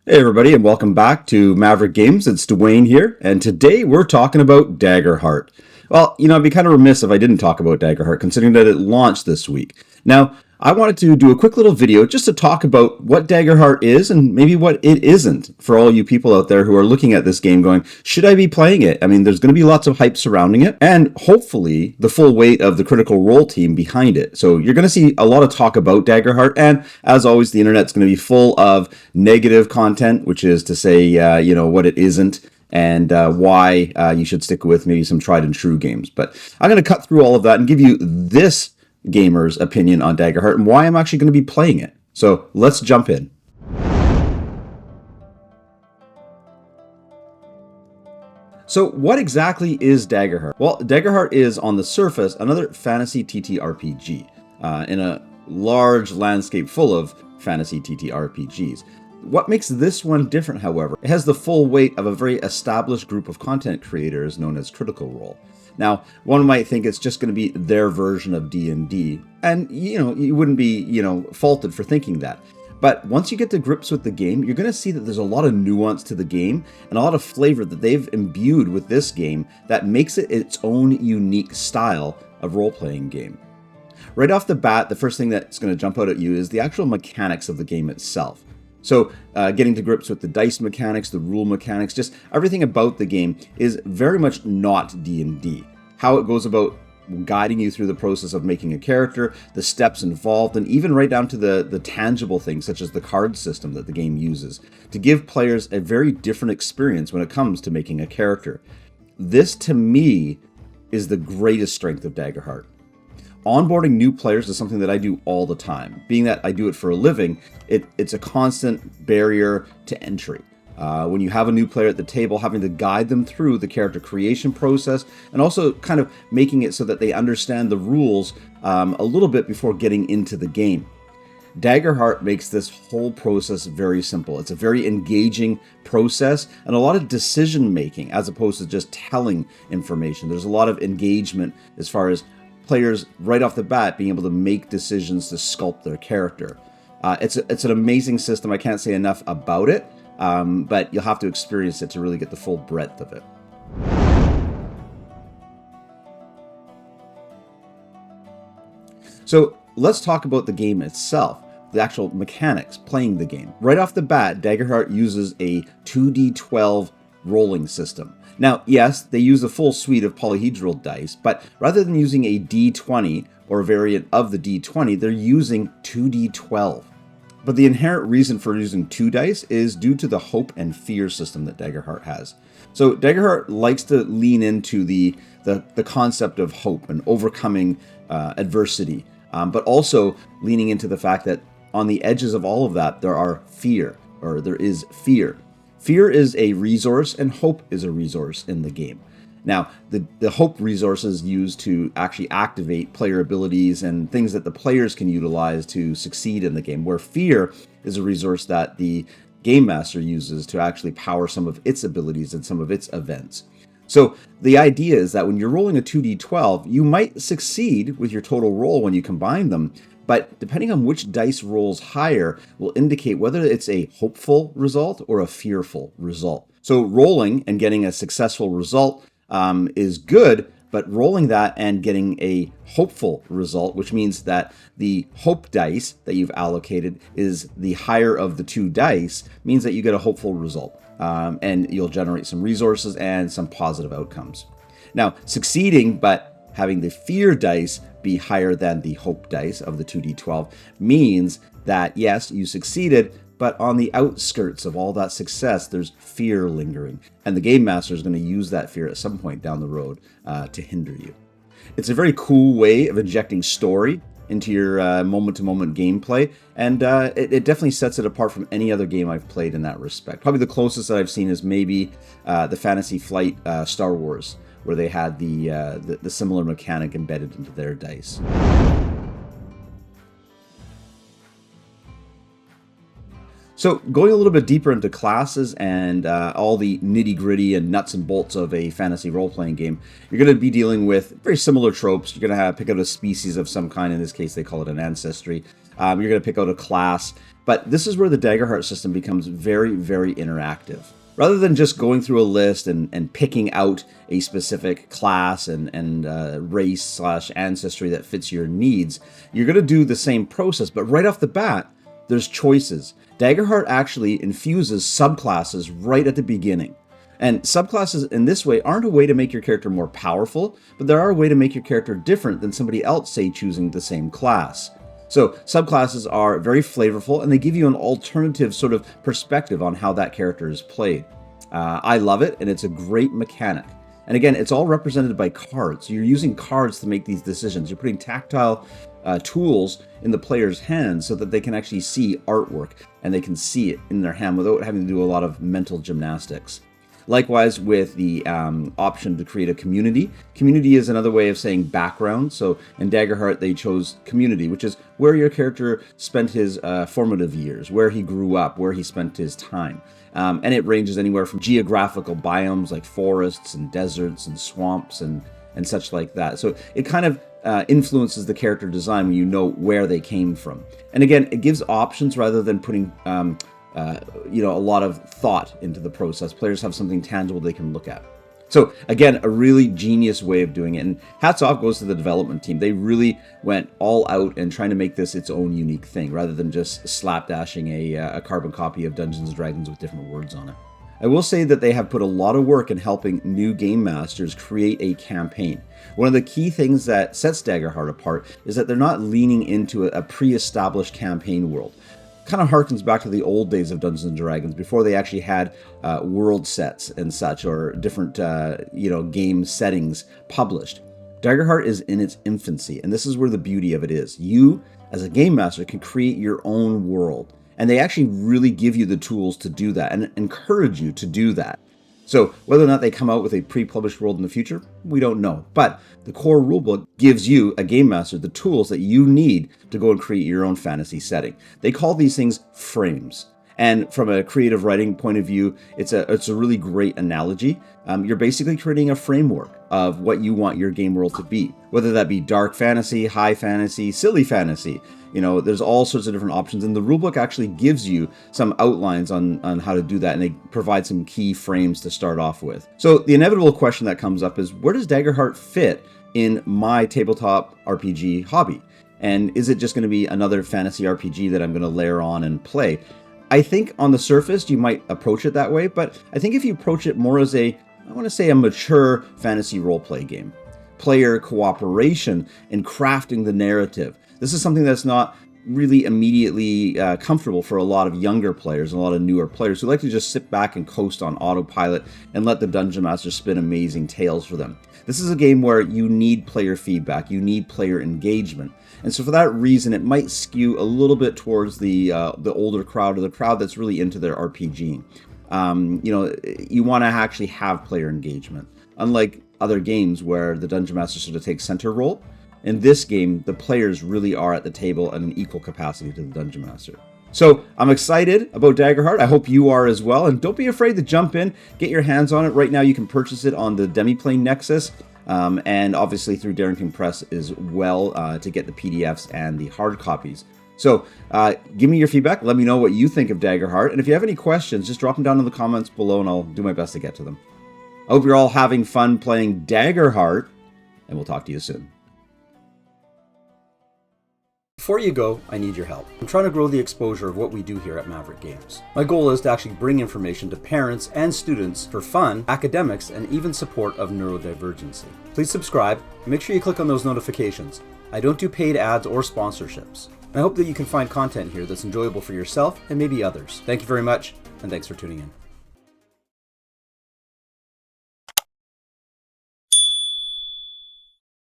Hey everybody, and welcome back to Maverick Games. It's Dwayne here, and today we're talking about Daggerheart. Well, I'd be kind of remiss if I didn't talk about Daggerheart, considering that it launched this week. Now, I wanted to do a quick little video just to talk about what Daggerheart is and maybe what it isn't for all you people out there who are looking at this game going, should I be playing it? I mean, there's going to be lots of hype surrounding it, and hopefully the full weight of the Critical Role team behind it. So you're going to see a lot of talk about Daggerheart, and as always, the internet's going to be full of negative content, which is to say, what it isn't, and why you should stick with maybe some tried and true games. But I'm going to cut through all of that and give you this gamer's opinion on Daggerheart and why I'm actually going to be playing it. So let's jump in. So what exactly is Daggerheart? Well, Daggerheart is, on the surface, another fantasy TTRPG in a large landscape full of fantasy TTRPGs. What makes this one different, however, it has the full weight of a very established group of content creators known as Critical Role. Now, one might think it's just going to be their version of D&D, and you wouldn't be, faulted for thinking that. But once you get to grips with the game, you're going to see that there's a lot of nuance to the game and a lot of flavor that they've imbued with this game that makes it its own unique style of role-playing game. Right off the bat, the first thing that's going to jump out at you is the actual mechanics of the game itself. So getting to grips with the dice mechanics, the rule mechanics, just everything about the game is very much not D&D. How it goes about guiding you through the process of making a character, the steps involved, and even right down to the tangible things such as the card system that the game uses to give players a very different experience when it comes to making a character. This, to me, is the greatest strength of Daggerheart. Onboarding new players is something that I do all the time. Being that I do it for a living, it's a constant barrier to entry. When you have a new player at the table, having to guide them through the character creation process and also kind of making it so that they understand the rules a little bit before getting into the game. Daggerheart makes this whole process very simple. It's a very engaging process and a lot of decision making as opposed to just telling information. There's a lot of engagement as far as players right off the bat being able to make decisions to sculpt their character. It's an amazing system. I can't say enough about it, but you'll have to experience it to really get the full breadth of it. So let's talk about the game itself, the actual mechanics, playing the game. Right off the bat, Daggerheart uses a 2d12 rolling system. Now, yes, they use a full suite of polyhedral dice, but rather than using a d20 or a variant of the d20, they're using 2d12. But the inherent reason for using 2 dice is due to the hope and fear system that Daggerheart has. So Daggerheart likes to lean into the concept of hope and overcoming adversity, but also leaning into the fact that on the edges of all of that, there is fear. Fear is a resource and hope is a resource in the game. Now, the hope resource is used to actually activate player abilities and things that the players can utilize to succeed in the game, where fear is a resource that the game master uses to actually power some of its abilities and some of its events. So the idea is that when you're rolling a 2d12, you might succeed with your total roll when you combine them, but depending on which dice rolls higher will indicate whether it's a hopeful result or a fearful result. So rolling and getting a successful result is good, but rolling that and getting a hopeful result, which means that the hope dice that you've allocated is the higher of the 2 dice, means that you get a hopeful result. And you'll generate some resources and some positive outcomes. Now, succeeding, but having the fear dice be higher than the hope dice of the 2d12 means that, yes, you succeeded, but on the outskirts of all that success, there's fear lingering. And the game master is going to use that fear at some point down the road to hinder you. It's a very cool way of injecting story into your moment-to-moment gameplay, and it definitely sets it apart from any other game I've played in that respect. Probably the closest that I've seen is maybe the Fantasy Flight Star Wars, where they had the similar mechanic embedded into their dice. So going a little bit deeper into classes and all the nitty-gritty and nuts and bolts of a fantasy role-playing game, you're going to be dealing with very similar tropes. You're going to pick out a species of some kind. In this case, they call it an ancestry. You're going to pick out a class. But this is where the Daggerheart system becomes very, very interactive. Rather than just going through a list and picking out a specific class and race/ancestry that fits your needs, you're going to do the same process. But right off the bat, there's choices. Daggerheart actually infuses subclasses right at the beginning. And subclasses in this way aren't a way to make your character more powerful, but they are a way to make your character different than somebody else, say, choosing the same class. So subclasses are very flavorful, and they give you an alternative sort of perspective on how that character is played. I love it, and it's a great mechanic. And again, it's all represented by cards. You're using cards to make these decisions. You're putting tactile tools in the player's hands so that they can actually see artwork, and they can see it in their hand without having to do a lot of mental gymnastics. Likewise, with the option to create a community. Community is another way of saying background. So in Daggerheart, they chose community, which is where your character spent his formative years, where he grew up, where he spent his time. And it ranges anywhere from geographical biomes like forests and deserts and swamps and such like that. So it kind of influences the character design when you know where they came from. And again, it gives options rather than putting a lot of thought into the process. Players have something tangible they can look at. So again, a really genius way of doing it. And hats off goes to the development team. They really went all out and trying to make this its own unique thing rather than just slapdashing a carbon copy of Dungeons & Dragons with different words on it. I will say that they have put a lot of work in helping new game masters create a campaign. One of the key things that sets Daggerheart apart is that they're not leaning into a pre-established campaign world. Kind of harkens back to the old days of Dungeons and Dragons before they actually had world sets and such, or different game settings published. Daggerheart is in its infancy, and this is where the beauty of it is. You, as a game master, can create your own world, and they actually really give you the tools to do that and encourage you to do that. So whether or not they come out with a pre-published world in the future, we don't know. But the core rulebook gives you, a game master, the tools that you need to go and create your own fantasy setting. They call these things frames. And from a creative writing point of view, it's a really great analogy. You're basically creating a framework of what you want your game world to be, whether that be dark fantasy, high fantasy, silly fantasy. There's all sorts of different options, and the rulebook actually gives you some outlines on how to do that, and they provide some key frames to start off with. So the inevitable question that comes up is, where does Daggerheart fit in my tabletop RPG hobby? And is it just going to be another fantasy RPG that I'm going to layer on and play? I think on the surface you might approach it that way, but I think if you approach it more as a mature fantasy roleplay game, player cooperation in crafting the narrative. This is something that's not really immediately comfortable for a lot of younger players and a lot of newer players who like to just sit back and coast on autopilot and let the Dungeon Master spin amazing tales for them. This is a game where you need player feedback, you need player engagement. And so for that reason, it might skew a little bit towards the older crowd, or the crowd that's really into their RPGing. You want to actually have player engagement. Unlike other games where the Dungeon Master sort of takes center role, in this game, the players really are at the table at an equal capacity to the Dungeon Master. So I'm excited about Daggerheart. I hope you are as well. And don't be afraid to jump in, get your hands on it. Right now you can purchase it on the Demiplane Nexus, and obviously through Darrington Press as well, to get the PDFs and the hard copies. So give me your feedback. Let me know what you think of Daggerheart. And if you have any questions, just drop them down in the comments below and I'll do my best to get to them. I hope you're all having fun playing Daggerheart, and we'll talk to you soon. Before you go, I need your help. I'm trying to grow the exposure of what we do here at Maverick Games. My goal is to actually bring information to parents and students for fun, academics, and even support of neurodivergency. Please subscribe and make sure you click on those notifications. I don't do paid ads or sponsorships. I hope that you can find content here that's enjoyable for yourself and maybe others. Thank you very much, and thanks for tuning in.